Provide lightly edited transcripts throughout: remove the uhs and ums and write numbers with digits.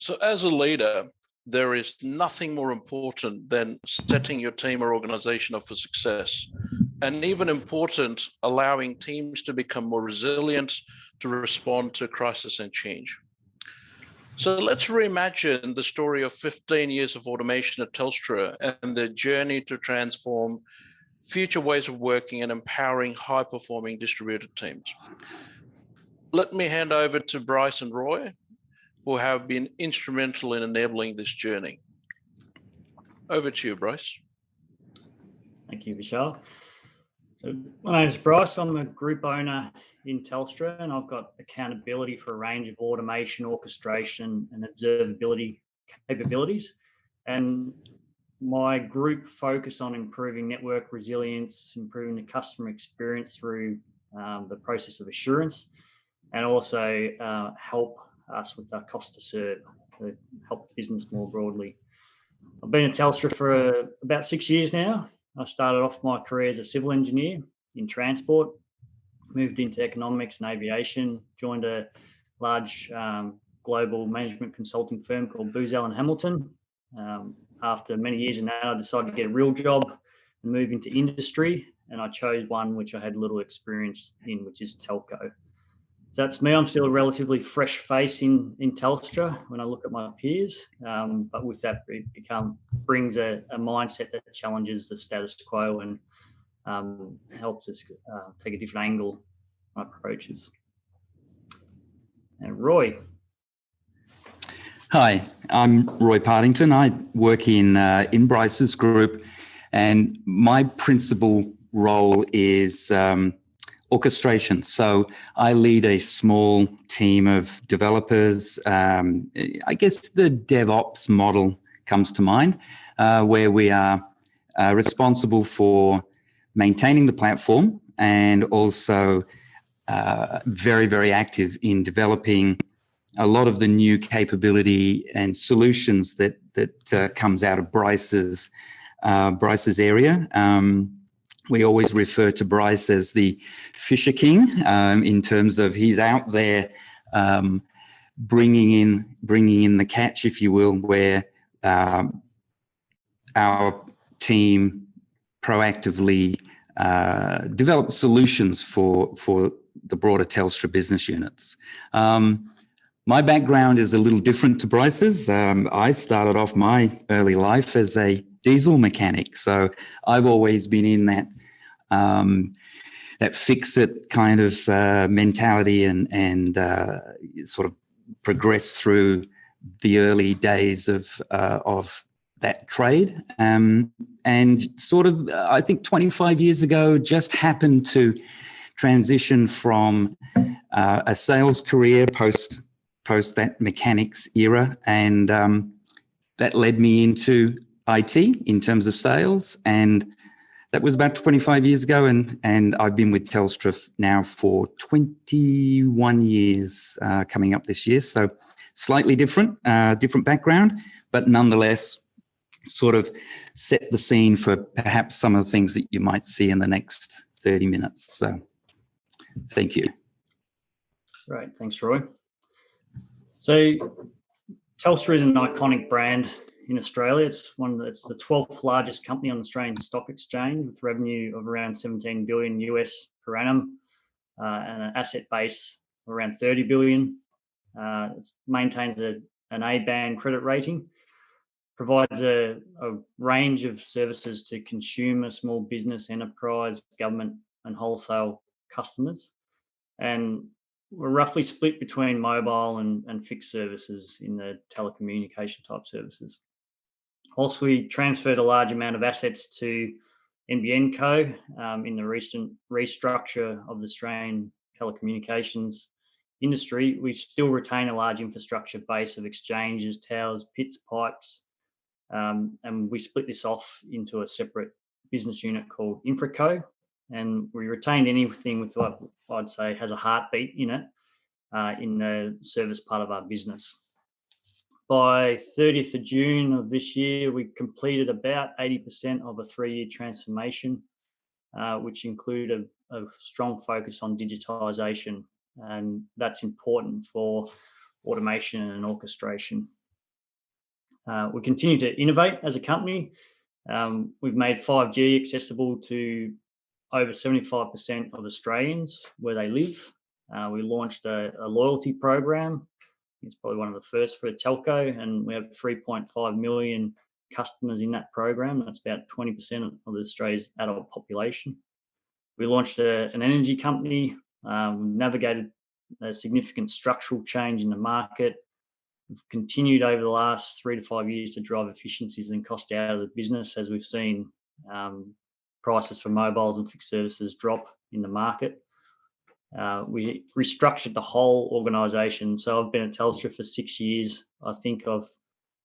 So as a leader, there is nothing more important than setting your team or organization up for success. And even important, allowing teams to become more resilient to respond to crisis and change. So let's reimagine the story of 15 years of automation at Telstra and the journey to transform future ways of working and empowering high-performing distributed teams. Let me hand over to Bryce and Roy, who have been instrumental in enabling this journey. Over to you, Bryce. Thank you, Vishal. So my name is Bryce. I'm a group owner in Telstra, and I've got accountability for a range of automation, orchestration, and observability capabilities. And my group focus on improving network resilience, improving the customer experience through the process of assurance, and also help us with our cost to serve, to help business more broadly. I've been at Telstra for about 6 years now. I started off my career as a civil engineer in transport, moved into economics and aviation, joined a large global management consulting firm called Booz Allen Hamilton. After many years in that, I decided to get a real job and move into industry, and I chose one which I had little experience in, which is telco. So that's me. I'm still a relatively fresh face in Telstra when I look at my peers, but with that, it brings a mindset that challenges the status quo and helps us take a different angle on approaches. And Roy. Hi, I'm Roy Partington. I work in Bryce's group, and my principal role is orchestration. So I lead a small team of developers. I guess the DevOps model comes to mind, where we are responsible for maintaining the platform and also very, very active in developing a lot of the new capability and solutions that comes out of Bryce's area. We always refer to Bryce as the Fisher King in terms of he's out there bringing in the catch, if you will, where our team proactively develop solutions for the broader Telstra business units. My background is a little different to Bryce's. I started off my early life as a diesel mechanic, so I've always been in that fix-it kind of mentality and sort of progressed through the early days of that trade. And sort of, I think 25 years ago, just happened to transition from a sales career post that mechanics era, and that led me into IT in terms of sales, and that was about 25 years ago, and I've been with Telstra now for 21 years coming up this year, so slightly different background, but nonetheless sort of set the scene for perhaps some of the things that you might see in the next 30 minutes. So thank you. Right, thanks, Roy. So Telstra is an iconic brand in Australia. It's the 12th largest company on the Australian Stock Exchange, with revenue of around $17 billion US per annum and an asset base of around $30 billion. It maintains an A-band credit rating, provides a range of services to consumer, small business, enterprise, government and wholesale customers. And we're roughly split between mobile and fixed services in the telecommunication type services. Also, we transferred a large amount of assets to NBN Co in the recent restructure of the Australian telecommunications industry. We still retain a large infrastructure base of exchanges, towers, pits, pipes, and we split this off into a separate business unit called InfraCo, and we retained anything with what I'd say has a heartbeat in it in the service part of our business. By 30th of June of this year, we completed about 80% of a 3-year transformation, which included a strong focus on digitalisation, and that's important for automation and orchestration. We continue to innovate as a company. We've made 5G accessible to over 75% of Australians where they live. We launched a loyalty program. It's probably one of the first for a telco, and we have 3.5 million customers in that program. That's about 20% of Australia's adult population. We launched an energy company. We navigated a significant structural change in the market. We've continued over the last 3 to 5 years to drive efficiencies and cost out of the business as we've seen prices for mobiles and fixed services drop in the market. We restructured the whole organisation. So I've been at Telstra for 6 years. I think I've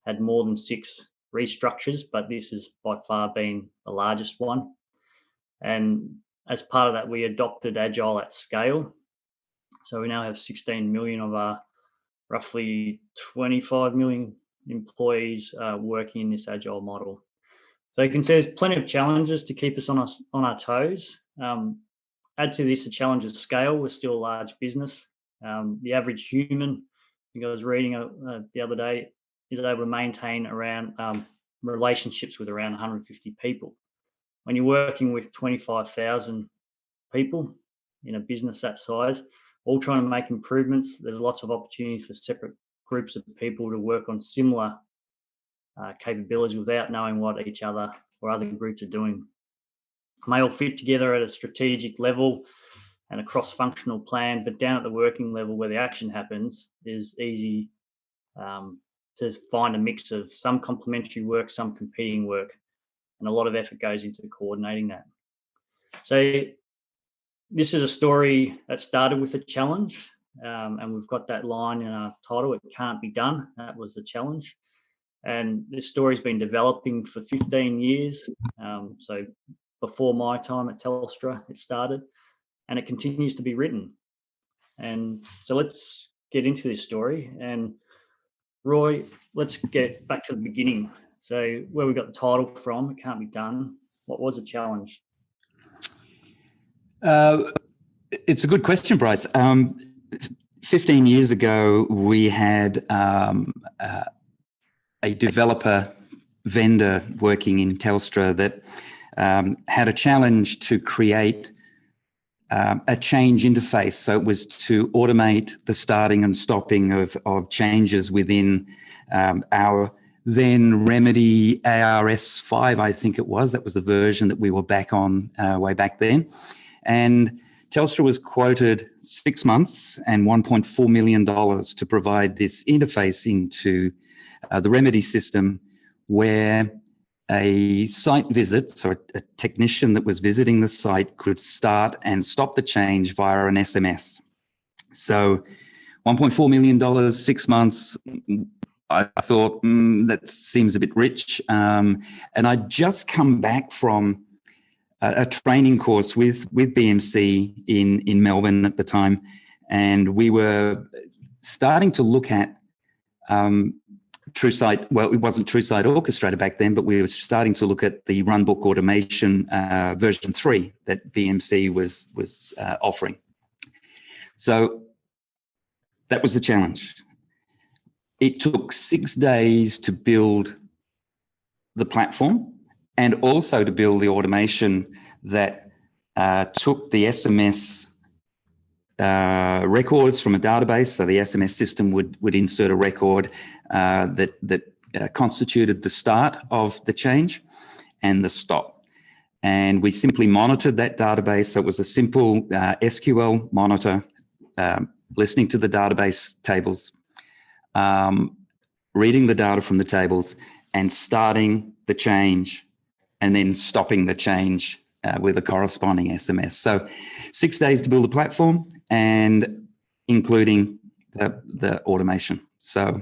had more than 6 restructures, but this has by far been the largest one. And as part of that, we adopted Agile at scale. So we now have 16 million of our roughly 25 million employees working in this Agile model. So you can see there's plenty of challenges to keep us on our toes. Add to this a challenge of scale. We're still a large business. The average human, I think I was reading the other day, is able to maintain around relationships with around 150 people. When you're working with 25,000 people in a business that size, all trying to make improvements, there's lots of opportunity for separate groups of people to work on similar capabilities without knowing what each other or other groups are doing. May all fit together at a strategic level and a cross-functional plan, but down at the working level where the action happens is easy to find a mix of some complementary work, some competing work, and a lot of effort goes into coordinating that. So this is a story that started with a challenge, and we've got that line in our title, "It can't be done." That was the challenge. And this story's been developing for 15 years. So before my time at Telstra, it started, and it continues to be written. And so let's get into this story. And Roy, let's get back to the beginning. So where we got the title from, "It Can't Be Done." What was the challenge? It's a good question, Bryce. 15 years ago, we had a developer vendor working in Telstra that had a challenge to create a change interface. So it was to automate the starting and stopping of changes within our then Remedy ARS5, I think it was. That was the version that we were back on way back then. And Telstra was quoted 6 months and $1.4 million to provide this interface into the Remedy system, where a site visit, so a technician that was visiting the site could start and stop the change via an SMS. So $1.4 million, 6 months. I thought, that seems a bit rich. And I'd just come back from a training course with BMC in Melbourne at the time, and we were starting to look at TrueSite. Well, it wasn't TrueSite Orchestrator back then, but we were starting to look at the Runbook Automation version 3 that BMC was offering. So that was the challenge. It took 6 days to build the platform, and also to build the automation that took the SMS records from a database. So the SMS system would insert a record that constituted the start of the change and the stop. And we simply monitored that database. So it was a simple SQL monitor, listening to the database tables, reading the data from the tables, and starting the change, and then stopping the change with a corresponding SMS. So 6 days to build a platform, and including the automation. So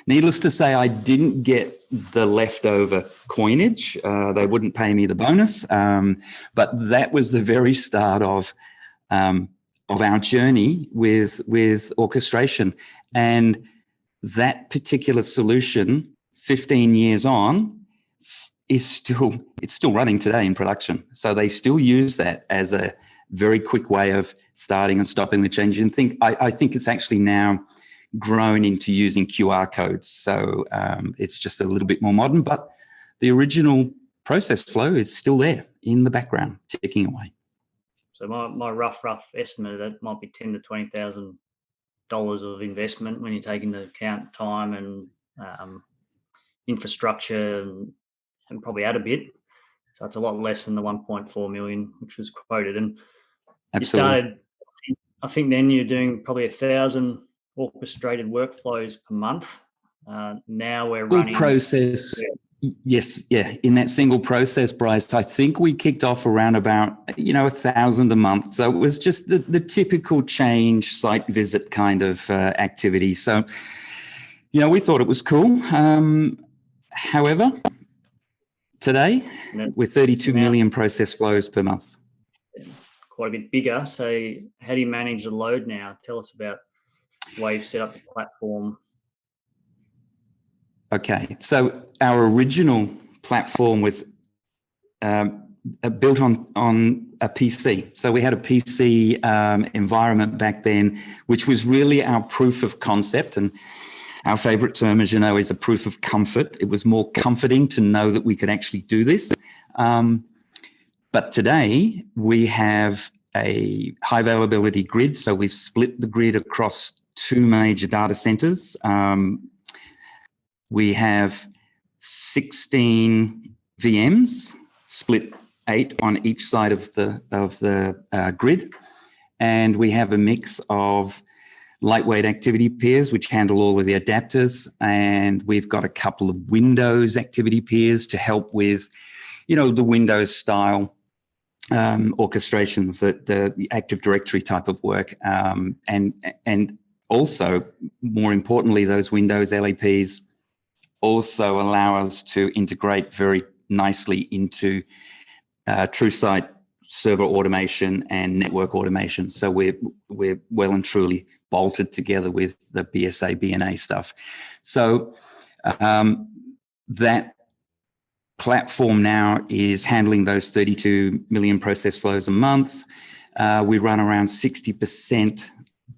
needless to say, I didn't get the leftover coinage. They wouldn't pay me the bonus. But that was the very start of our journey with orchestration. And that particular solution, 15 years on, it's still running today in production. So they still use that as a very quick way of starting and stopping the change. And I think it's actually now grown into using QR codes. So it's just a little bit more modern, but the original process flow is still there in the background, ticking away. So my rough estimate, that might be $10,000 to $20,000 of investment when you take into account time and infrastructure and probably add a bit. So it's a lot less than the 1.4 million, which was quoted. And Absolutely. You started, I think then you're doing probably 1,000 orchestrated workflows per month. Now we're running process. Yes, yeah. In that single process, Bryce, I think we kicked off around about 1,000 a month. So it was just the typical change site visit kind of activity. So we thought it was cool. However, today we're 32 million process flows per month. Quite a bit bigger. So how do you manage the load now? Tell us about the way you've set up the platform. Okay, so our original platform was built on a PC. So we had a PC environment back then, which was really our proof of concept. And our favorite term, as you know, is a proof of comfort. It was more comforting to know that we could actually do this. But today we have a high availability grid. So we've split the grid across 2 major data centers. We have 16 VMs, split 8 on each side of the grid. And we have a mix of lightweight activity peers, which handle all of the adapters. And we've got a couple of Windows activity peers to help with, the Windows style orchestrations, the Active Directory type of work. And also, more importantly, those Windows LEPs also allow us to integrate very nicely into TrueSite server automation and network automation. So we're well and truly bolted together with the BSA, BNA stuff. So that platform now is handling those 32 million process flows a month. We run around 60%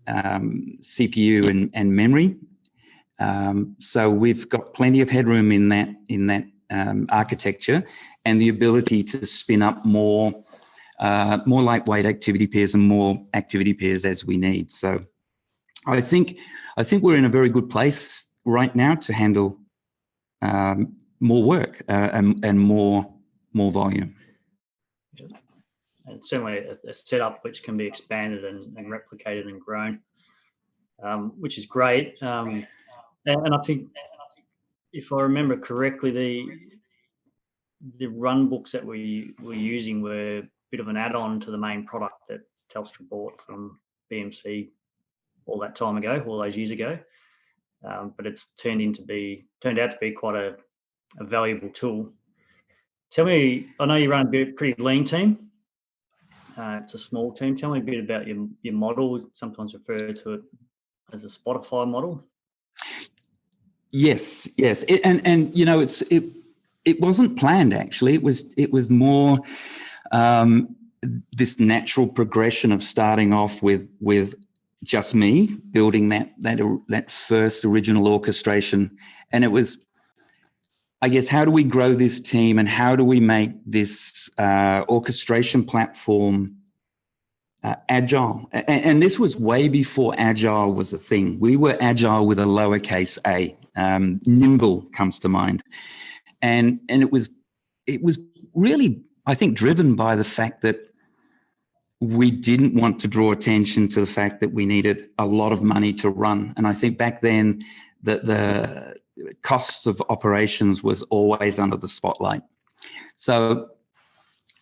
CPU and memory. So we've got plenty of headroom in that architecture, and the ability to spin up more lightweight activity pairs and more activity pairs as we need. So I think we're in a very good place right now to handle more work and more volume. And certainly a setup which can be expanded and replicated and grown, which is great. And I think, if I remember correctly, the run books that we were using were a bit of an add-on to the main product that Telstra bought from BMC all that time ago, all those years ago. But it's turned out to be quite a valuable tool. Tell me, I know you run a pretty lean team. It's a small team. Tell me a bit about your model. Sometimes refer to it as a Spotify model. Yes. It wasn't planned, actually. It was more this natural progression of starting off with just me building that first original orchestration, and it was, I guess, how do we grow this team and how do we make this orchestration platform agile? And this was way before agile was a thing. We were agile with a lowercase a. Nimble comes to mind, and it was really, I think, driven by the fact that we didn't want to draw attention to the fact that we needed a lot of money to run. And I think back then that the costs of operations was always under the spotlight. So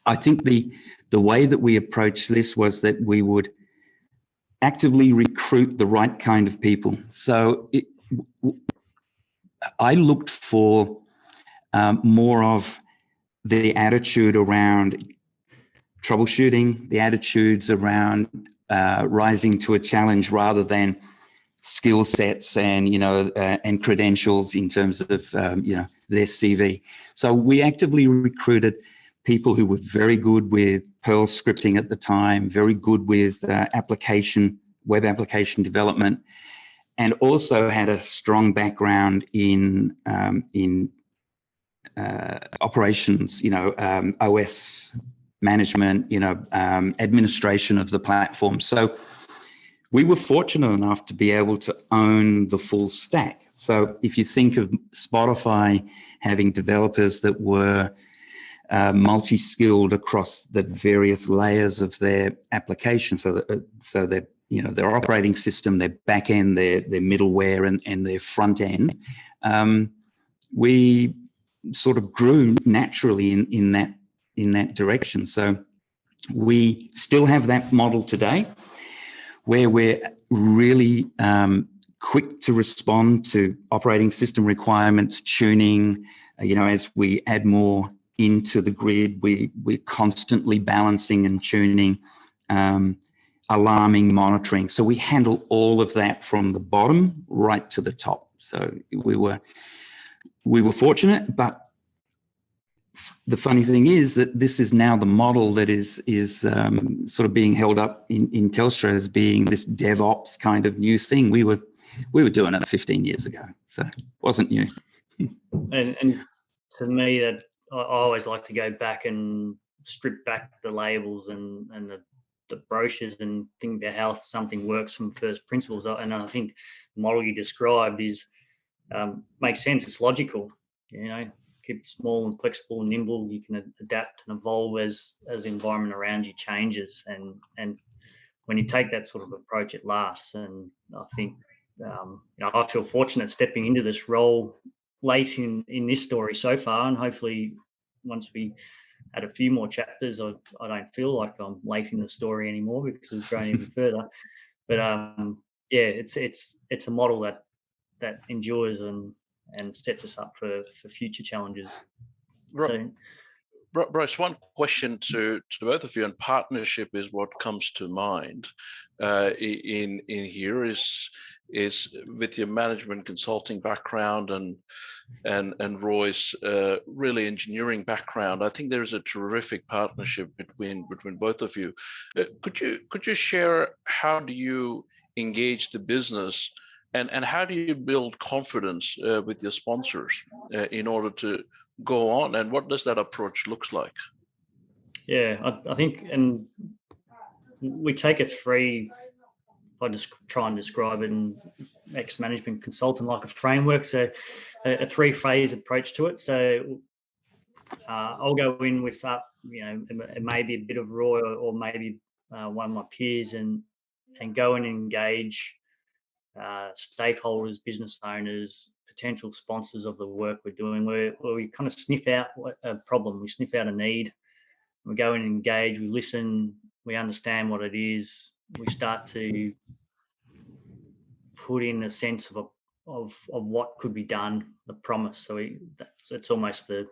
I think the way that we approached this was that we would actively recruit the right kind of people. So I looked for more of the attitude around troubleshooting, the attitudes around rising to a challenge, rather than skill sets and and credentials in terms of their CV. So we actively recruited people who were very good with Perl scripting at the time, very good with web application development, and also had a strong background in operations, OS management, administration of the platform. So we were fortunate enough to be able to own the full stack. So if you think of Spotify having developers that were multi-skilled across the various layers of their application, so their operating system, their back end, their middleware, and their front end, we sort of grew naturally in that direction. So we still have that model today, where we're really quick to respond to operating system requirements, tuning. As we add more into the grid, we're constantly balancing and tuning, alarming, monitoring. So we handle all of that from the bottom right to the top. So we were fortunate, but the funny thing is that this is now the model that is sort of being held up in Telstra as being this DevOps kind of new thing. We were doing it 15 years ago, so it wasn't new. And to me, that I always like to go back and strip back the labels and the brochures and think about how something works from first principles. And I think the model you described makes sense. It's logical, keep it small and flexible and nimble. You can adapt and evolve as the environment around you changes. And when you take that sort of approach, it lasts. And I think, I feel fortunate stepping into this role late in this story so far. And hopefully once we add a few more chapters, I don't feel like I'm late in the story anymore because it's grown even further. But it's a model that endures and sets us up for future challenges. So, Bryce, one question to both of you, and partnership is what comes to mind in here is with your management consulting background and Roy's really engineering background. I think there is a terrific partnership between both of you. Could you share, how do you engage the business? And how do you build confidence with your sponsors in order to go on? And what does that approach looks like? Yeah, I think, and we take if I just try and describe it in ex-management consultant like a framework. So a three-phase approach to it. So I'll go in with it may be a bit of Roy or maybe one of my peers and go and engage stakeholders, business owners, potential sponsors of the work we're doing, where we kind of sniff out a problem, we sniff out a need, we go and engage, we listen, we understand what it is, we start to put in a sense of what could be done, the promise. So it's almost the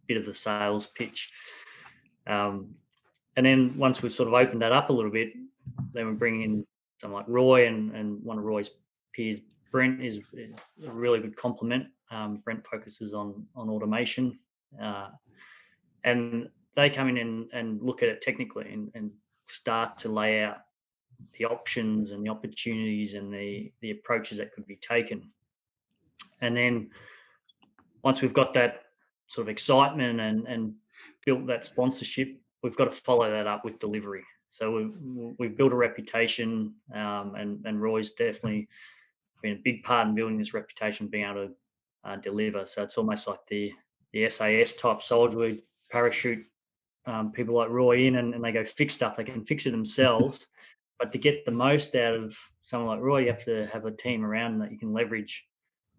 bit of the sales pitch. And then once we've sort of opened that up a little bit, then we bring in someone like Roy and one of Roy's peers, Brent, is a really good complement. Brent focuses on automation, and they come in and look at it technically and start to lay out the options and the opportunities and the approaches that could be taken. And then once we've got that sort of excitement and built that sponsorship, we've got to follow that up with delivery. So we've built a reputation, and Roy's definitely been a big part in building this reputation, being able to deliver. So it's almost like the SAS type soldier. We parachute people like Roy in and they go fix stuff. They can fix it themselves. But to get the most out of someone like Roy, you have to have a team around that you can leverage.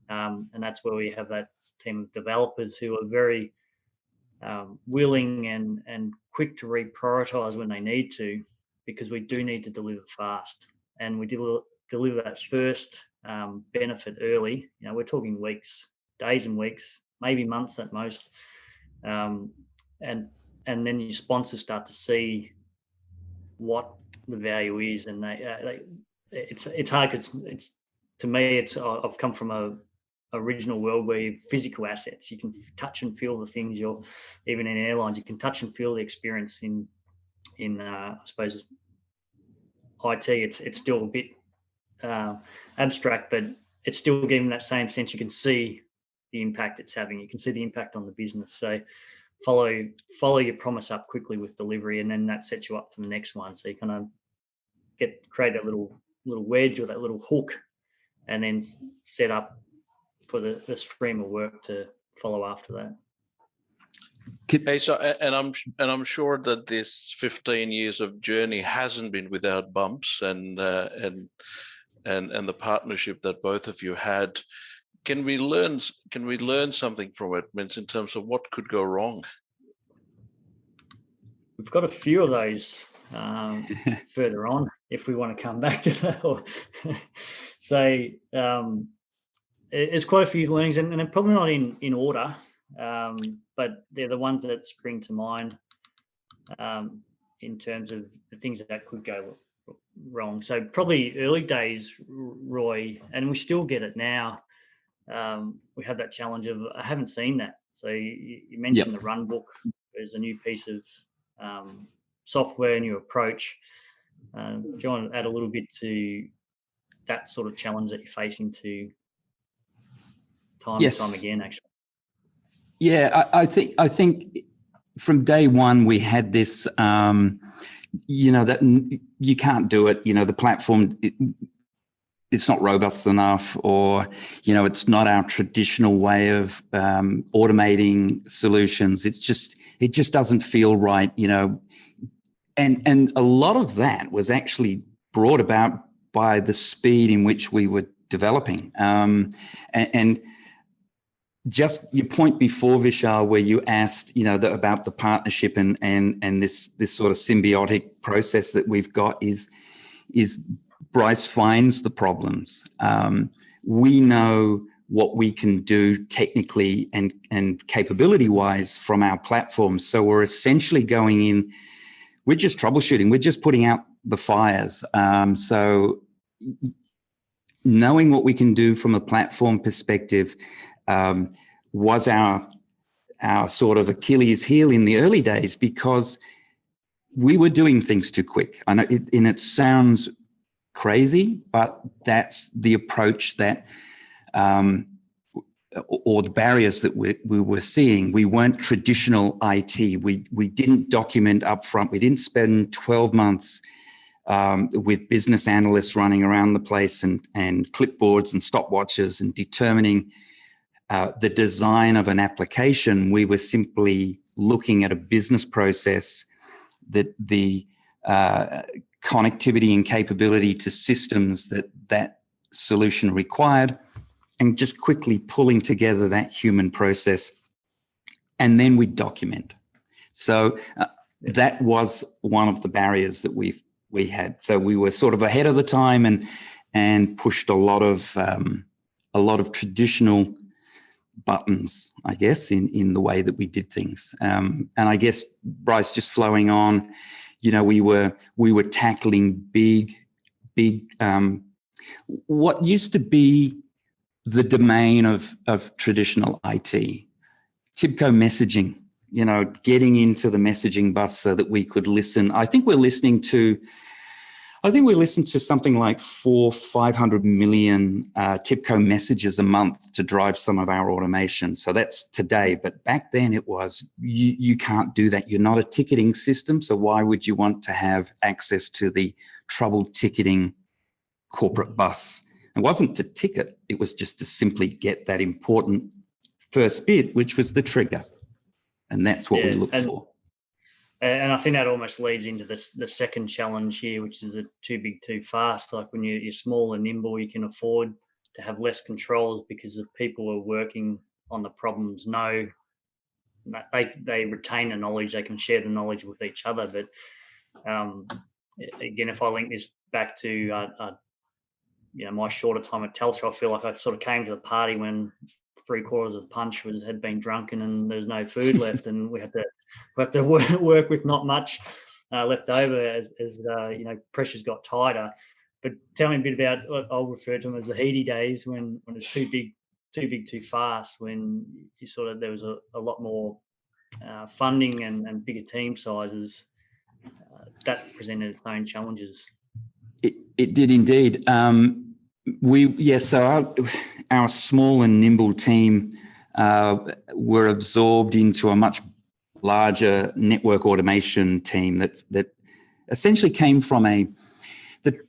And that's where we have that team of developers who are very willing and quick to reprioritize when they need to, because we do need to deliver fast. And we deliver that first benefit early. We're talking weeks, days and weeks, maybe months at most. And then your sponsors start to see what the value is, and it's hard because to me I've come from a original world where you have physical assets. You can touch and feel the things. Even in airlines, you can touch and feel the experience. In I suppose IT, it's still a bit abstract, but it's still giving that same sense. You can see the impact it's having. You can see the impact on the business. So follow your promise up quickly with delivery, and then that sets you up for the next one. So you kind of create that little wedge or that little hook, and then set up for the stream of work to follow after that. Hey, so I'm sure that this 15 years of journey hasn't been without bumps, and the partnership that both of you had. Can we learn something from it, Vince, in terms of what could go wrong? We've got a few of those further on if we want to come back to that. So there's quite a few learnings, and they're probably not in order, but they're the ones that spring to mind in terms of the things that could go wrong. So probably early days, Roy, and we still get it now. We have that challenge of, I haven't seen that. So you mentioned the run book. There's a new piece of software, new approach. Do you want to add a little bit to that sort of challenge that you're facing to time and time again, actually? Yeah, I think from day one we had this, that you can't do it. The platform, it's not robust enough, or it's not our traditional way of automating solutions. It just doesn't feel right. And a lot of that was actually brought about by the speed in which we were developing. And just your point before, Vishal, where you asked, about the partnership and this sort of symbiotic process that we've got is Bryce finds the problems. We know what we can do technically and capability-wise from our platform. So we're essentially going in, we're just troubleshooting. We're just putting out the fires. So knowing what we can do from a platform perspective was our sort of Achilles heel in the early days, because we were doing things too quick. I know it sounds crazy, but that's the approach that or the barriers that we were seeing. We weren't traditional IT. We didn't document upfront. We didn't spend 12 months with business analysts running around the place and clipboards and stopwatches and determining the design of an application. We were simply looking at a business process, that the connectivity and capability to systems that solution required, and just quickly pulling together that human process, and then we document. So that was one of the barriers that we had. So we were sort of ahead of the time and pushed a lot of traditional buttons, I guess, in the way that we did things. And I guess, Bryce, just flowing on, we were tackling big what used to be the domain of traditional IT, TIBCO messaging, getting into the messaging bus so that we could listen. I think we listened to something like 500 million TIBCO messages a month to drive some of our automation. So that's today. But back then it was, you can't do that. You're not a ticketing system. So why would you want to have access to the troubled ticketing corporate bus? It wasn't to ticket. It was just to simply get that important first bit, which was the trigger. And that's what we looked for. And I think that almost leads into the second challenge here, which is a too big, too fast. Like when you're small and nimble, you can afford to have less controls, because the people who are working on the problems know that they retain the knowledge, they can share the knowledge with each other. But again, if I link this back to my shorter time at Telstra, I feel like I sort of came to the party when 3/4 of the punch had been drunken and there's no food left, and we had to work with not much left over as pressures got tighter. But tell me a bit about what I'll refer to them as the heady days, when it's too big, too fast, when there was a lot more funding and bigger team sizes. That presented its own challenges. It did indeed. So our small and nimble team were absorbed into a much larger network automation team that essentially came from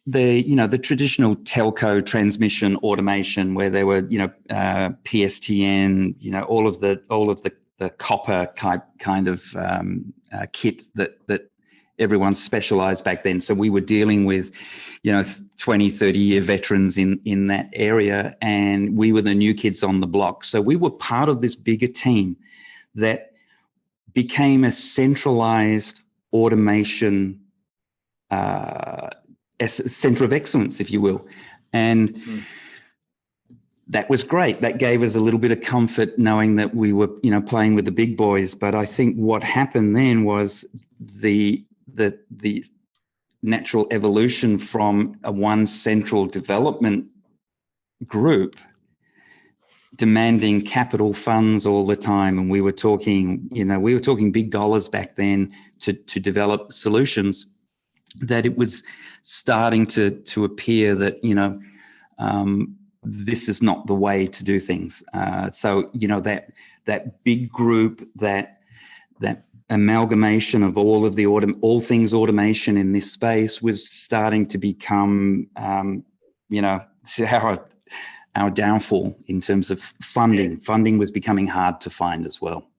the traditional telco transmission automation, where there were PSTN, all of the copper kind of kit that everyone specialized back then. So we were dealing with 20, 30-year veterans in that area, and we were the new kids on the block. So we were part of this bigger team that became a centralized automation center of excellence, if you will. And that was great. That gave us a little bit of comfort knowing that we were, playing with the big boys. But I think what happened then was the natural evolution from a one central development group demanding capital funds all the time. And we were talking big dollars back then to develop solutions, that it was starting to appear that, this is not the way to do things. So that big group, that amalgamation of all things automation in this space was starting to become, our downfall in terms of funding. Yeah. Funding was becoming hard to find as well.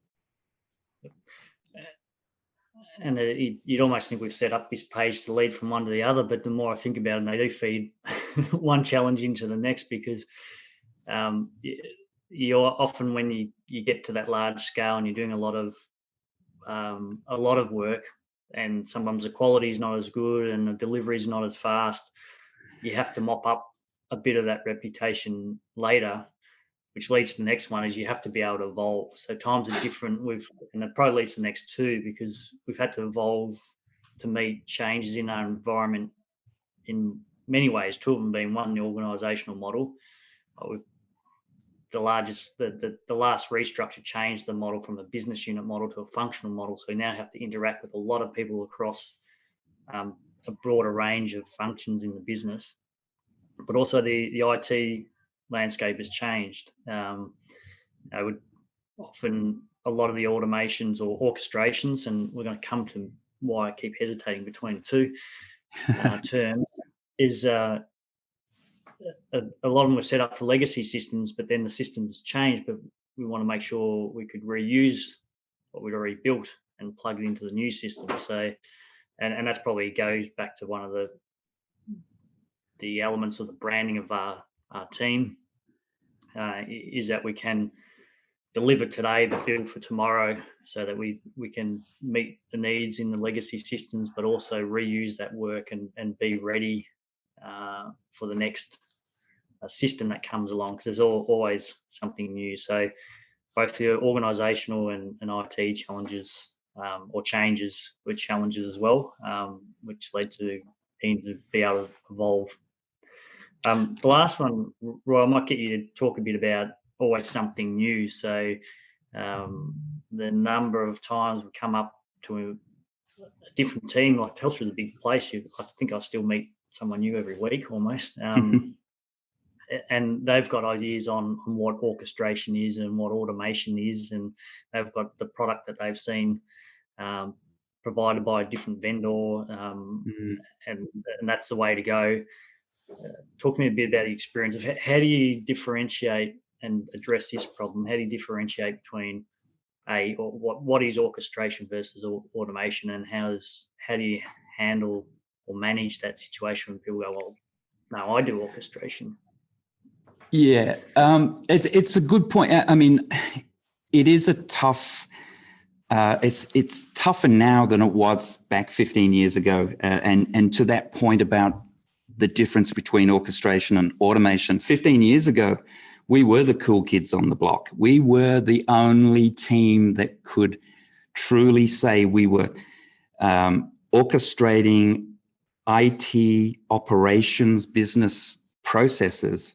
And you'd almost think we've set up this page to lead from one to the other, but the more I think about it, they do feed one challenge into the next, because you're often, when you get to that large scale and you're doing a lot of work, and sometimes the quality is not as good and the delivery is not as fast, you have to mop up a bit of that reputation later, which leads to the next one, is you have to be able to evolve. So times are different. And it probably leads to the next two, because we've had to evolve to meet changes in our environment in many ways. Two of them being, one, the organisational model. The last restructure changed the model from a business unit model to a functional model. So we now have to interact with a lot of people across a broader range of functions in the business. But also the IT landscape has changed. Often a lot of the automations or orchestrations, and we're going to come to why I keep hesitating between the two terms, is a lot of them were set up for legacy systems, but then the systems changed, but we want to make sure we could reuse what we'd already built and plug it into the new system. So, and that's probably goes back to one of the elements of the branding of our team, is that we can deliver today but build for tomorrow, so that we can meet the needs in the legacy systems, but also reuse that work and be ready for the next system that comes along, because there's always something new. So both the organisational and IT challenges or changes were challenges as well, which led to needing to be able to evolve. The last one, Roy, I might get you to talk a bit about always something new. So the number of times we come up to a different team, like Telstra is a big place. I think I still meet someone new every week almost. And they've got ideas on what orchestration is and what automation is, and they've got the product that they've seen provided by a different vendor, and that's the way to go. Talk to me a bit about the experience of how do you differentiate and address this problem? How do you differentiate between what is orchestration versus automation, and how do you handle or manage that situation when people go, well, no, I do orchestration? Yeah, it's a good point. I mean, it is a tough. It's tougher now than it was back 15 years ago, and to that point about the difference between orchestration and automation. 15 years ago, we were the cool kids on the block. We were the only team that could truly say we were orchestrating IT operations, business processes,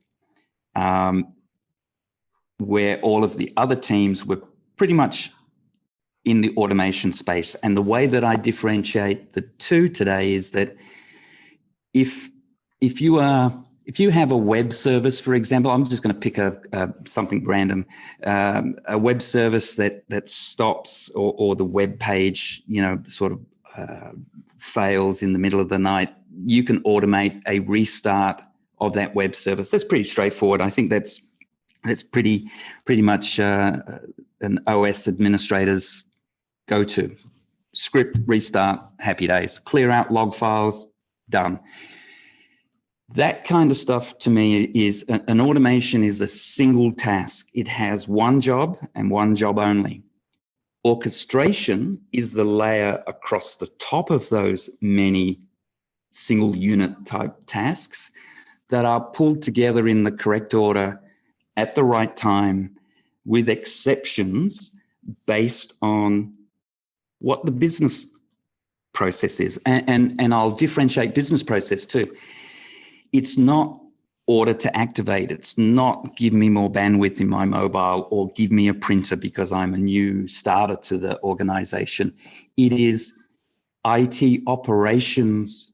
where all of the other teams were pretty much in the automation space. And the way that I differentiate the two today is that if you are if you have a web service, for example, I'm just going to pick something random, a web service that stops or the web page, sort of fails in the middle of the night, you can automate a restart of that web service. That's pretty straightforward. I think that's pretty much an OS administrator's go-to. Script, restart, happy days. Clear out log files, done. That kind of stuff to me is an automation is a single task. It has one job and one job only. Orchestration is the layer across the top of those many single unit type tasks that are pulled together in the correct order at the right time with exceptions based on what the business process is. And I'll differentiate business process too. It's not order to activate. It's not give me more bandwidth in my mobile or give me a printer because I'm a new starter to the organization. It is IT operations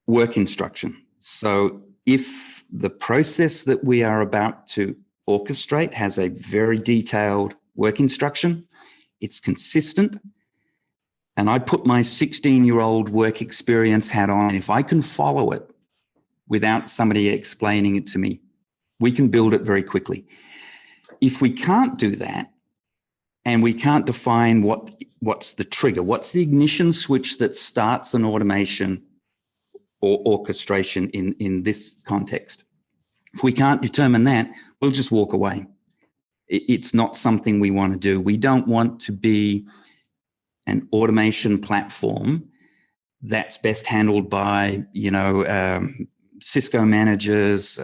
work instruction. So if the process that we are about to orchestrate has a very detailed work instruction, it's consistent, and I put my 16-year-old work experience hat on, if I can follow it without somebody explaining it to me, we can build it very quickly. If we can't do that, and we can't define what's the trigger, what's the ignition switch that starts an automation or orchestration in this context, if we can't determine that, we'll just walk away. It's not something we want to do. We don't want to be an automation platform that's best handled by, Cisco managers,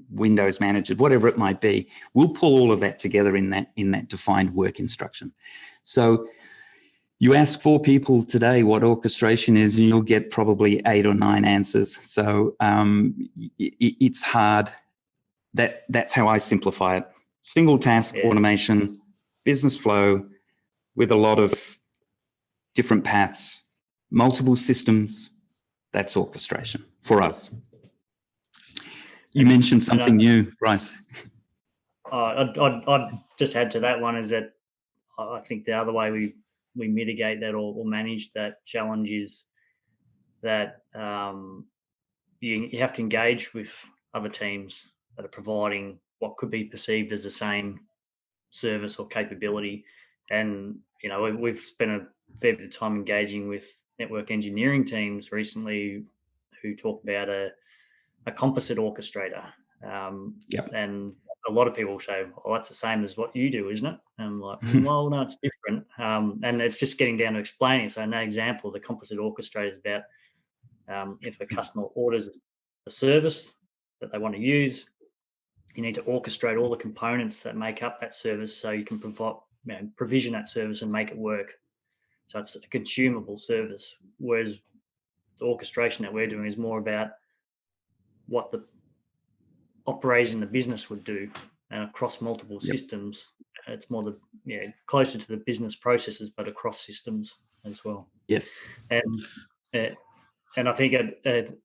Windows managers, whatever it might be. We'll pull all of that together in that defined work instruction. So you ask 4 people today what orchestration is, and you'll get probably 8 or 9 answers. So it's hard. That's how I simplify it. Single task automation, business flow with a lot of different paths, multiple systems. That's orchestration for us. You mentioned something new, Bryce. I'd just add to that one is that I think the other way we mitigate that or manage that challenge is that you have to engage with other teams that are providing what could be perceived as the same service or capability. And, we've spent a fair bit of time engaging with network engineering teams recently who talk about a composite orchestrator. And a lot of people say, well, that's the same as what you do, isn't it? And I'm like, well, no, it's different. And it's just getting down to explaining. So an example, the composite orchestrator is about if a customer orders a service that they want to use, you need to orchestrate all the components that make up that service so you can provision that service and make it work. So it's a consumable service, whereas the orchestration that we're doing is more about what the operation the business would do, and across multiple systems. It's more closer to the business processes, but across systems as well. Yes. And I think it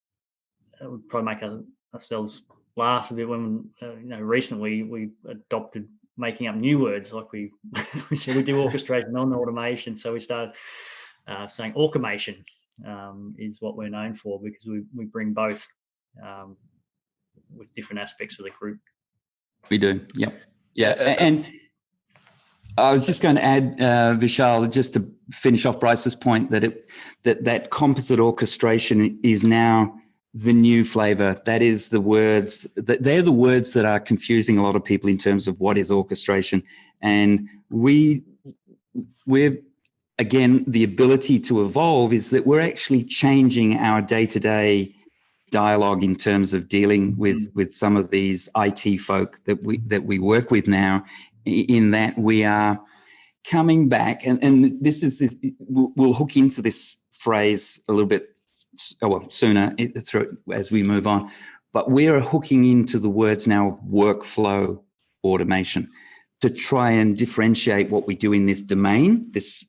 would probably make ourselves laugh a bit when recently we adopted making up new words, like we said we do orchestration, non-automation. So we started saying automation is what we're known for, because we bring both with different aspects of the group. We do, yep. Yeah, and I was just going to add, Vishal, just to finish off Bryce's point, that composite orchestration is now the new flavor. That is the words, they're the words that are confusing a lot of people in terms of what is orchestration. And we're, again, the ability to evolve is that we're actually changing our day-to-day dialogue in terms of dealing with some of these IT folk that we work with now, in that we are coming back, and we'll hook into this phrase a little bit sooner as we move on, but we are hooking into the words now of workflow automation. to try and differentiate what we do in this domain, this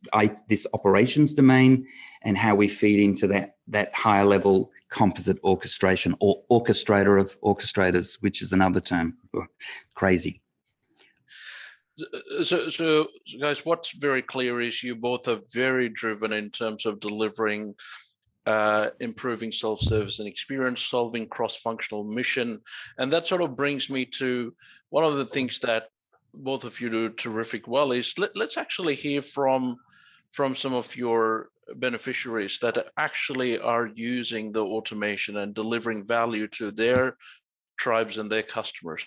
operations domain, and how we feed into that higher level composite orchestration or orchestrator of orchestrators, which is another term. Crazy. So guys, what's very clear is you both are very driven in terms of delivering, improving self-service and experience, solving cross-functional mission. And that sort of brings me to one of the things that both of you do terrific well is let's actually hear from some of your beneficiaries that actually are using the automation and delivering value to their tribes and their customers.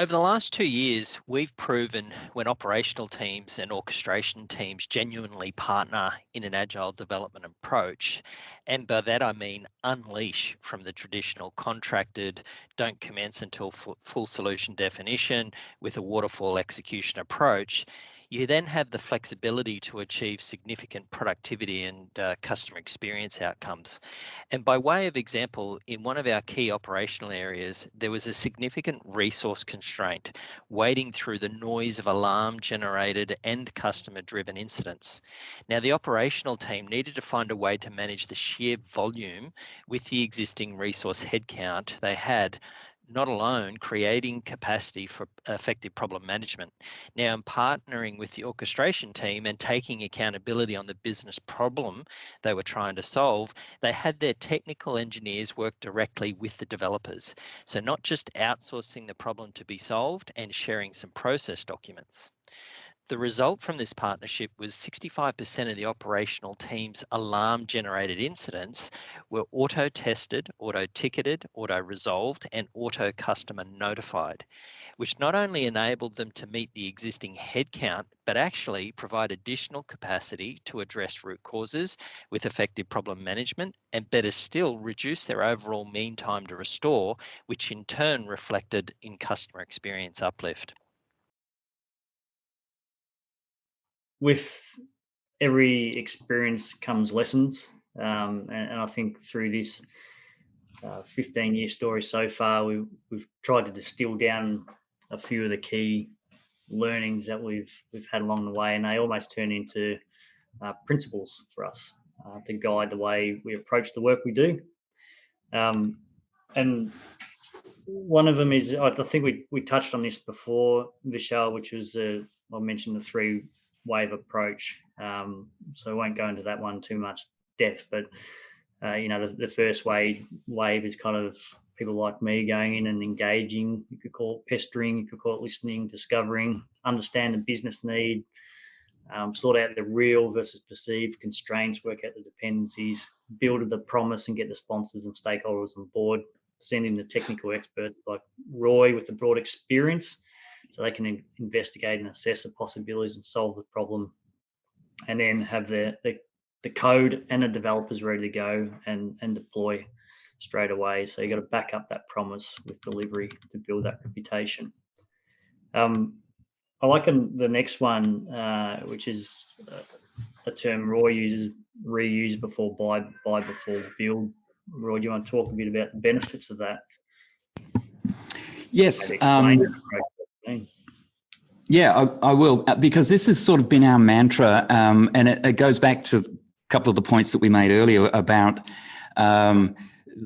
Over the last 2 years, we've proven when operational teams and orchestration teams genuinely partner in an agile development approach, and by that I mean unleash from the traditional contracted, don't commence until full solution definition with a waterfall execution approach, you then have the flexibility to achieve significant productivity and customer experience outcomes. And by way of example, in one of our key operational areas, there was a significant resource constraint wading through the noise of alarm-generated and customer-driven incidents. Now, the operational team needed to find a way to manage the sheer volume with the existing resource headcount they had, not alone creating capacity for effective problem management. Now, in partnering with the orchestration team and taking accountability on the business problem they were trying to solve, they had their technical engineers work directly with the developers. So not just outsourcing the problem to be solved and sharing some process documents. The result from this partnership was 65% of the operational team's alarm-generated incidents were auto-tested, auto-ticketed, auto-resolved, and auto-customer notified, which not only enabled them to meet the existing headcount, but actually provide additional capacity to address root causes with effective problem management, and better still, reduce their overall mean time to restore, which in turn reflected in customer experience uplift. With every experience comes lessons, and I think through this 15-year story so far, we've tried to distill down a few of the key learnings that we've had along the way, and they almost turn into principles for us to guide the way we approach the work we do. And one of them is, I think we touched on this before, Vishal, which was I mentioned the 3-wave approach. So I won't go into that one too much depth, but the first wave is kind of people like me going in and engaging. You could call it pestering, you could call it listening, discovering, understand the business need, sort out the real versus perceived constraints, work out the dependencies, build the promise and get the sponsors and stakeholders on board, send in the technical experts like Roy with the broad experience so they can investigate and assess the possibilities and solve the problem, and then have the code and the developers ready to go and deploy straight away. So you got to back up that promise with delivery to build that reputation. I like the next one, which is a term Roy uses, reuse before buy before build. Roy, do you want to talk a bit about the benefits of that? Yes. Yeah, I will, because this has sort of been our mantra, and it goes back to a couple of the points that we made earlier about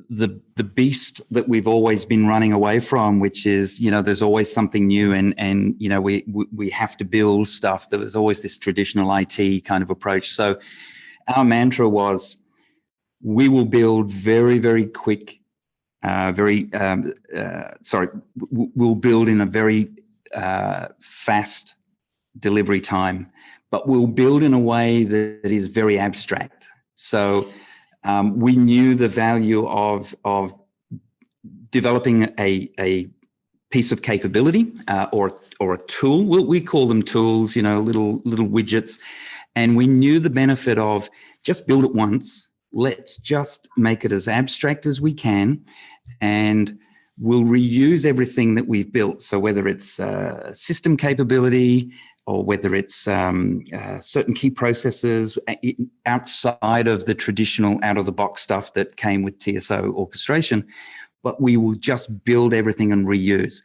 the beast that we've always been running away from, which is, there's always something new, and we have to build stuff. There was always this traditional IT kind of approach. So our mantra was, we will build very, very quick, we'll build in a very fast delivery time, but we'll build in a way that is very abstract. So we knew the value of developing a piece of capability or a tool. We call them tools, little widgets, and we knew the benefit of just build it once. Let's just make it as abstract as we can, and we'll reuse everything that we've built. So whether it's system capability or whether it's certain key processes outside of the traditional out-of-the-box stuff that came with TSO orchestration, but we will just build everything and reuse.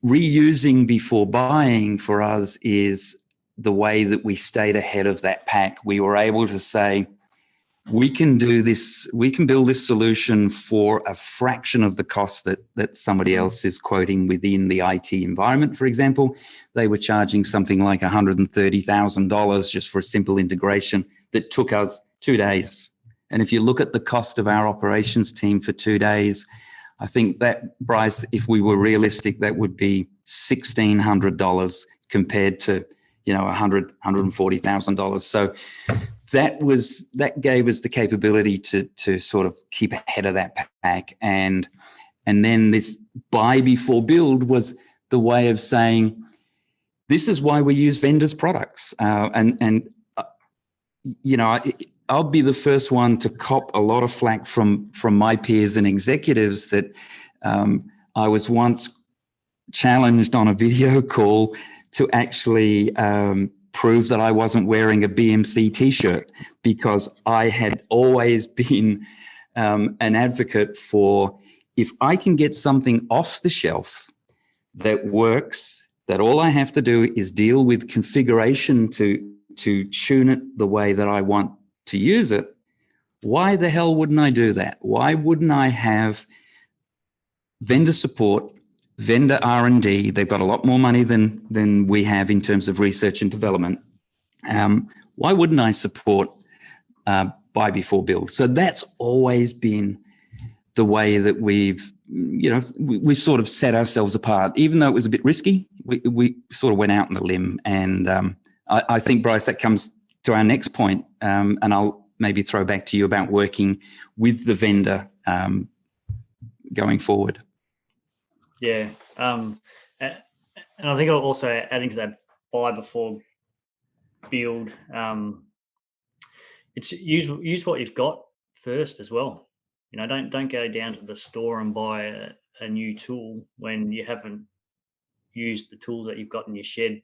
Reusing before buying for us is the way that we stayed ahead of that pack. We were able to say, we can do this, we can build this solution for a fraction of the cost that somebody else is quoting within the IT environment. For example, they were charging something like $130,000 just for a simple integration that took us 2 days. And if you look at the cost of our operations team for 2 days, I think that, Bryce, if we were realistic, that would be $1,600 compared to, $140,000. So that gave us the capability to sort of keep ahead of that pack. And then this buy before build was the way of saying, this is why we use vendors' products. I'll be the first one to cop a lot of flack from my peers and executives that I was once challenged on a video call to actually prove that I wasn't wearing a BMC t-shirt, because I had always been an advocate for, if I can get something off the shelf that works, that all I have to do is deal with configuration to tune it the way that I want to use it, why the hell wouldn't I do that? Why wouldn't I have vendor support, vendor R&D? They've got a lot more money than we have in terms of research and development. Why wouldn't I support buy before build? So that's always been the way that we've sort of set ourselves apart. Even though it was a bit risky, we sort of went out on the limb. And I think, Bryce, that comes to our next point, and I'll maybe throw back to you about working with the vendor going forward. Yeah, and I think I'll also adding to that buy before build. It's use what you've got first as well. Don't go down to the store and buy a new tool when you haven't used the tools that you've got in your shed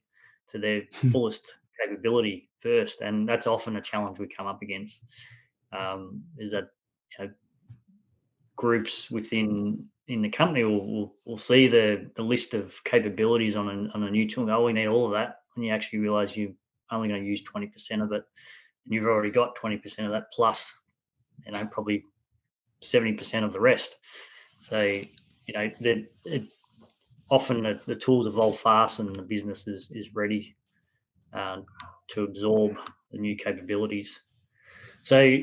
to their fullest capability first. And that's often a challenge we come up against, is that groups within the company will see the list of capabilities on a new tool. Oh, we need all of that, and you actually realize you're only going to use 20% of it, and you've already got 20% of that plus probably 70% of the rest. So often the tools evolve fast, and the business is ready to absorb the new capabilities. So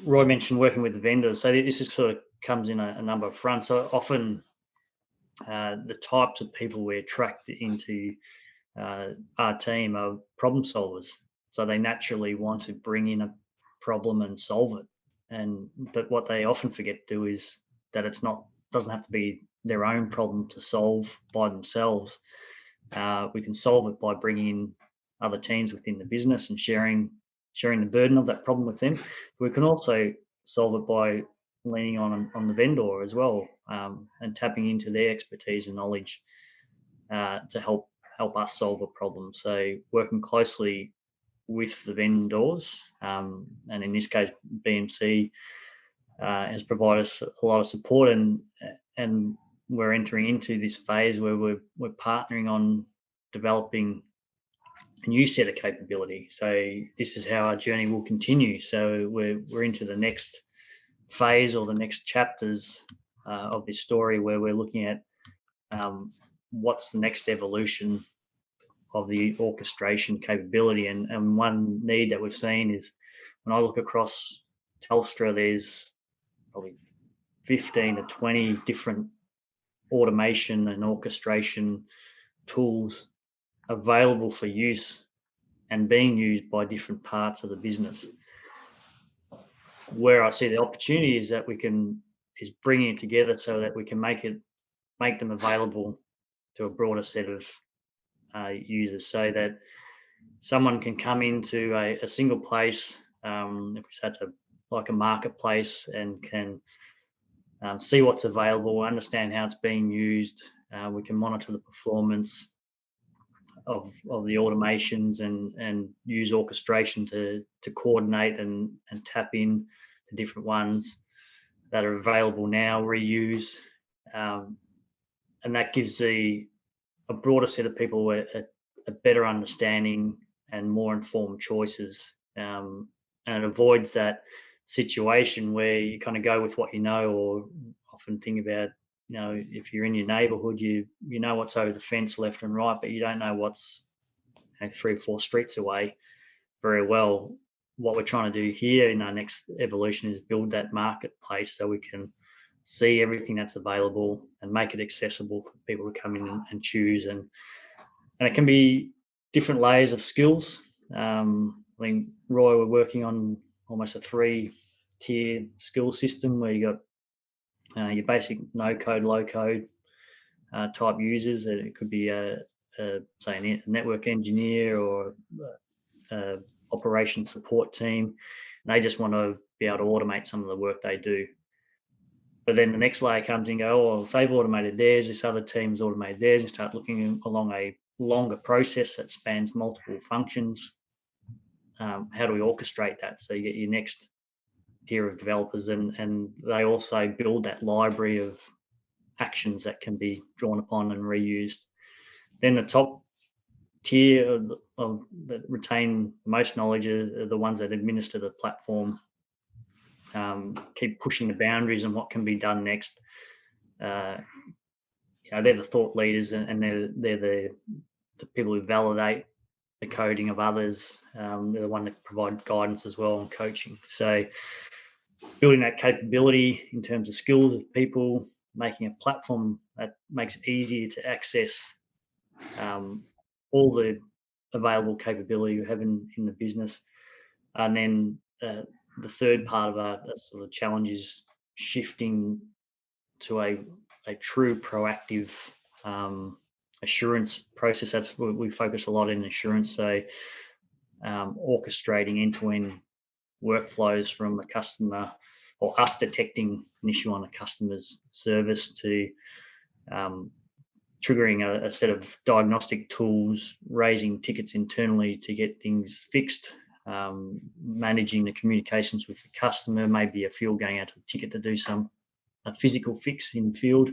Roy mentioned working with the vendors. So this is sort of comes in a number of fronts. So often the types of people we attract into our team are problem solvers. So they naturally want to bring in a problem and solve it. But what they often forget to do is that doesn't have to be their own problem to solve by themselves. We can solve it by bringing in other teams within the business and sharing the burden of that problem with them. We can also solve it by leaning on the vendor as well, and tapping into their expertise and knowledge to help us solve a problem. So working closely with the vendors, and in this case BMC has provided us a lot of support, and we're entering into this phase where we're partnering on developing a new set of capability. So this is how our journey will continue. So we're into the next phase or the next chapters of this story, where we're looking at what's the next evolution of the orchestration capability. And one need that we've seen is, when I look across Telstra, there's probably 15 to 20 different automation and orchestration tools available for use and being used by different parts of the business. Where I see the opportunity is that is bringing it together so that we can make them available to a broader set of users, so that someone can come into a single place, if we say like a marketplace, and can see what's available, understand how it's being used. We can monitor the performance of the automations and use orchestration to coordinate and tap in the different ones that are available now, reuse, and that gives a broader set of people a better understanding and more informed choices, and it avoids that situation where you kind of go with what you know, or often think about, if you're in your neighbourhood, you know what's over the fence left and right, but you don't know what's 3 or 4 streets away very well. What we're trying to do here in our next evolution is build that marketplace so we can see everything that's available and make it accessible for people to come in and choose. And it can be different layers of skills. I think, Roy, we're working on almost a 3-tier skill system where you got your basic no-code, low-code type users. It could be say a network engineer or operation support team, and they just want to be able to automate some of the work they do. But then the next layer comes in and go, oh, well, if they've automated theirs, this other team's automated theirs, and start looking along a longer process that spans multiple functions. How do we orchestrate that? So you get your next tier of developers, and they also build that library of actions that can be drawn upon and reused. Then the top tier of that retain most knowledge are the ones that administer the platform, keep pushing the boundaries on what can be done next. They're the thought leaders, and they're the people who validate the coding of others. They're the one that provide guidance as well and coaching. So building that capability in terms of skills of people, making a platform that makes it easier to access all the available capability you have in the business. And then the third part of our sort of challenge is shifting to a true proactive assurance process. That's what we focus a lot in assurance. So orchestrating end-to-end workflows from a customer, or us detecting an issue on a customer's service, to triggering a set of diagnostic tools, raising tickets internally to get things fixed, managing the communications with the customer, maybe a field going out to a ticket to do a physical fix in field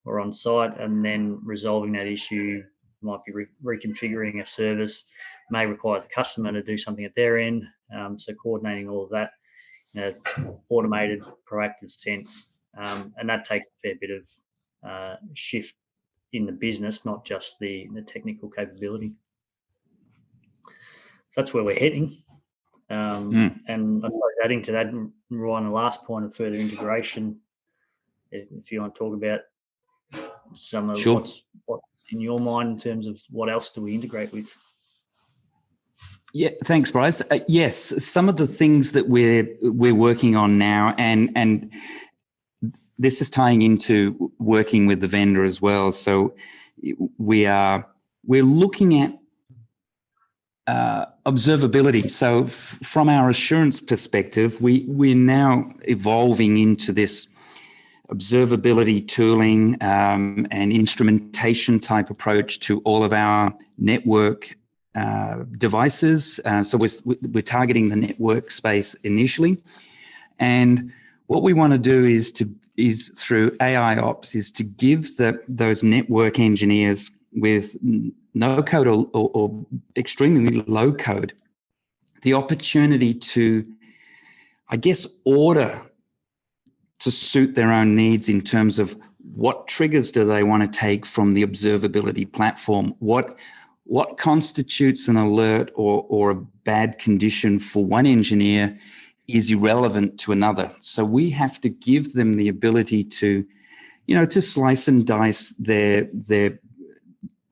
or on site, and then resolving that issue. Might be reconfiguring a service, may require the customer to do something at their end. So coordinating all of that in an automated, proactive sense, and that takes a fair bit of shift in the business, not just the technical capability. So that's where we're heading. And I suppose adding to that, Roy, on the last point of further integration, if you want to talk about some of what's in your mind in terms of what else do we integrate with? Yeah, thanks, Bryce. Yes, some of the things that we're working on now, and this is tying into working with the vendor as well. So we're looking at observability. So from our assurance perspective, we're now evolving into this observability tooling and instrumentation type approach to all of our network devices. So we're targeting the network space initially, and what we want to do is through AI ops is to give those network engineers with no code or extremely low code the opportunity to, I guess, order to suit their own needs in terms of what triggers do they want to take from the observability platform, what constitutes an alert or a bad condition for one engineer is irrelevant to another. So we have to give them the ability to, to slice and dice their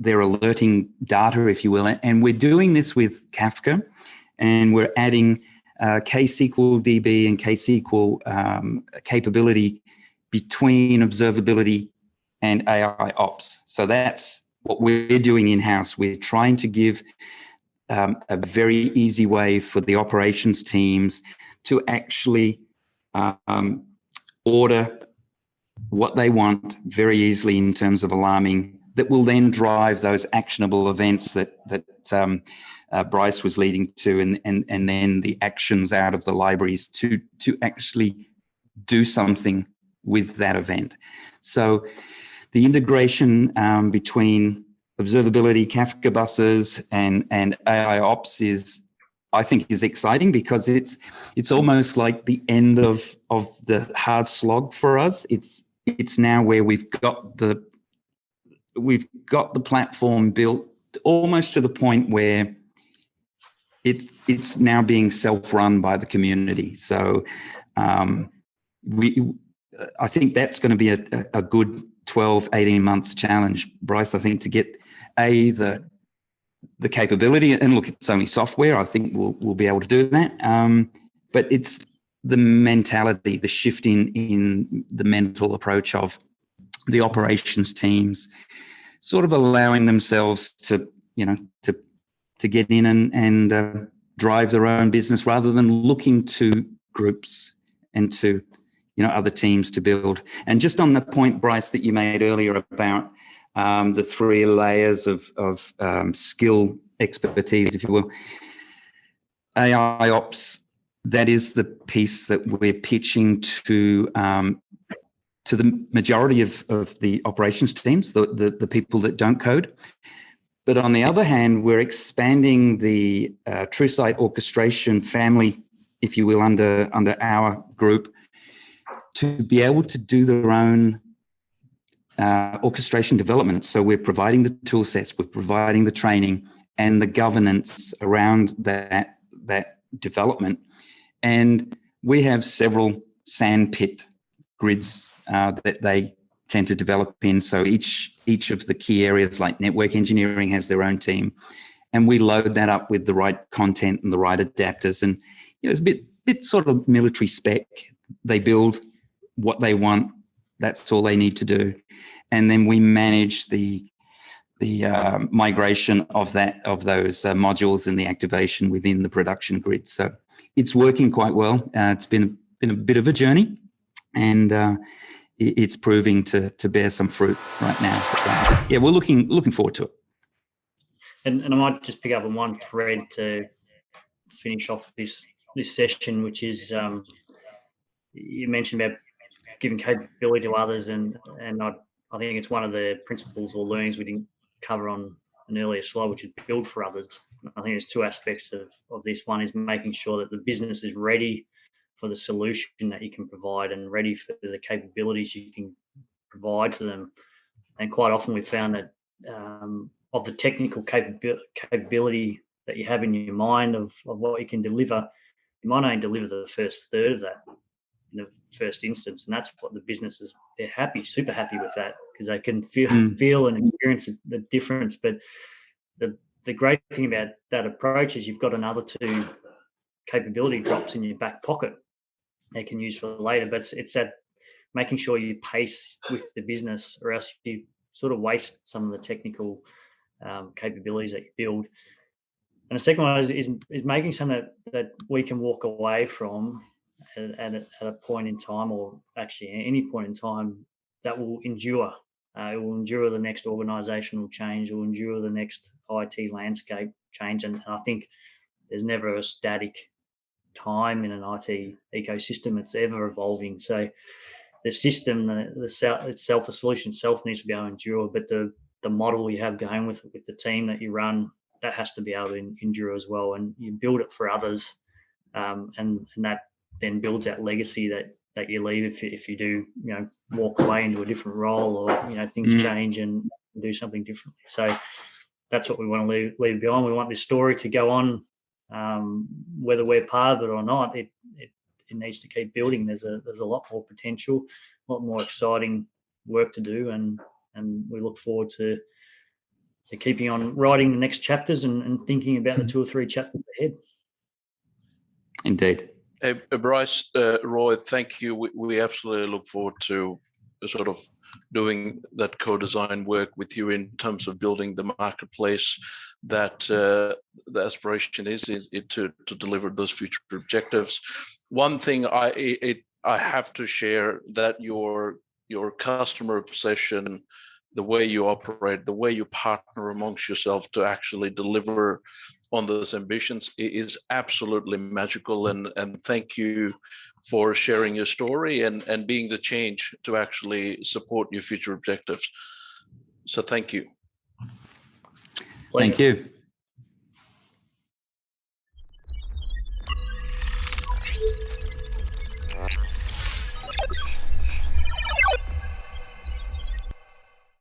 alerting data, if you will. And we're doing this with Kafka, and we're adding KSQL DB and KSQL capability between observability and AI ops. So that's what we're doing in-house. We're trying to give a very easy way for the operations teams to actually order what they want very easily in terms of alarming, that will then drive those actionable events that Bryce was leading to, and then the actions out of the libraries to actually do something with that event. So the integration between observability, Kafka buses, and AI ops I think is exciting, because it's almost like the end of the hard slog for us. It's now where we've got the platform built almost to the point where it's now being self-run by the community. So I think that's going to be a good 12, 18 months challenge, Bryce, I think, to get the capability, and look, it's only software. I think we'll be able to do that. But it's the mentality, the shift in the mental approach of the operations teams, sort of allowing themselves to get in and drive their own business, rather than looking to groups and to other teams to build. And just on the point, Bryce, that you made earlier about the 3 layers of skill expertise, if you will, AI ops, that is the piece that we're pitching to the majority of the operations teams, the people that don't code. But on the other hand, we're expanding the TrueSight orchestration family, if you will, under our group, to be able to do their own orchestration development. So we're providing the tool sets, we're providing the training and the governance around that development. And we have several sandpit grids that they tend to develop in. So each of the key areas, like network engineering, has their own team, and we load that up with the right content and the right adapters. And it's a bit sort of military spec. They build what they want. That's all they need to do. And then we manage the migration of those modules and the activation within the production grid. So it's working quite well. It's been a bit of a journey, and it's proving to bear some fruit right now. So, yeah, we're looking forward to it. And I might just pick up on one thread to finish off this session, which is you mentioned about giving capability to others, and I think it's one of the principles or learnings we didn't cover on an earlier slide, which is build for others. I think there's 2 aspects of this. One is making sure that the business is ready for the solution that you can provide, and ready for the capabilities you can provide to them. And quite often we've found that of the technical capability that you have in your mind of what you can deliver, you might only deliver the first third of that in the first instance. And that's what the businesses, they're super happy with that, because they can feel and experience the difference. But the great thing about that approach is you've got another 2 capability drops in your back pocket they can use for later. But it's that making sure you pace with the business, or else you sort of waste some of the technical capabilities that you build. And the second one is making something that we can walk away from at a point in time, or actually any point in time, that will endure. It will endure the next organisational change, it will endure the next IT landscape change. And I think there's never a static time in an IT ecosystem. It's ever evolving. So the system, itself, the solution itself, needs to be able to endure, but the model you have going with the team that you run, that has to be able to endure as well. And you build it for others, and that then builds that legacy that you leave if you do walk away into a different role, or things change and do something differently. So that's what we want to leave behind. We want this story to go on, whether we're part of it or not. It needs to keep building. There's a lot more potential, a lot more exciting work to do, and we look forward to keeping on writing the next chapters and thinking about the 2 or 3 chapters ahead. Indeed. Bryce, Roy, thank you. We absolutely look forward to sort of doing that co-design work with you in terms of building the marketplace that the aspiration is to deliver those future objectives. One thing I have to share, that your customer obsession the way you operate, the way you partner amongst yourself to actually deliver on those ambitions is absolutely magical. And thank you for sharing your story and being the change to actually support your future objectives. So thank you. Pleasure. Thank you.